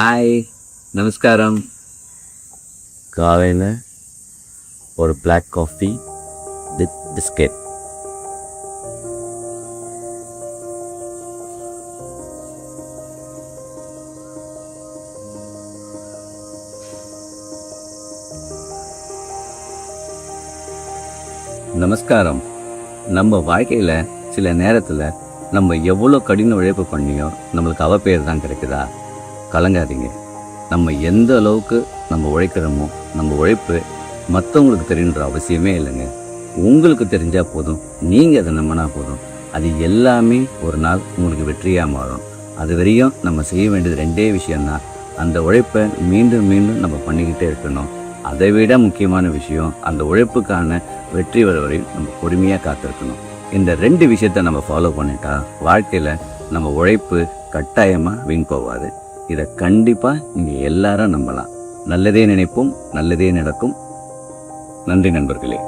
Hi, நமஸ்காரம். காலையில் ஒரு பிளாக் காஃபி வித் பிஸ்கெட். நமஸ்காரம். நம்ம வாழ்க்கையில் சில நேரத்தில் நம்ம எவ்வளோ கடின உழைப்பு பண்ணியோ நம்மளுக்கு அவப்பெயர் தான் கிடைக்குதா? கலங்காதீங்க. நம்ம எந்த அளவுக்கு நம்ம உழைக்கிறோமோ நம்ம உழைப்பு மற்றவங்களுக்கு தெரியணுன்ற அவசியமே இல்லைங்க. உங்களுக்கு தெரிஞ்சால் போதும், நீங்கள் அதை நம்பினா போதும். அது எல்லாமே ஒரு நாள் உங்களுக்கு வெற்றியாக மாறும். அது வரையும் நம்ம செய்ய வேண்டியது ரெண்டே விஷயம்தான். அந்த உழைப்பை மீண்டும் மீண்டும் நம்ம பண்ணிக்கிட்டே இருக்கணும். அதை விட முக்கியமான விஷயம், அந்த உழைப்புக்கான வெற்றி வர வரையும் நம்ம பொறுமையாக காத்திருக்கணும். இந்த ரெண்டு விஷயத்தை நம்ம ஃபாலோ பண்ணிட்டா வாழ்க்கையில் நம்ம உழைப்பு கட்டாயமாக வீண் போகாது. இதை கண்டிப்பாக நீங்கள் எல்லாரும் நம்பலாம். நல்லதே நினைப்போம், நல்லதே நடக்கும். நன்றி நண்பர்களே.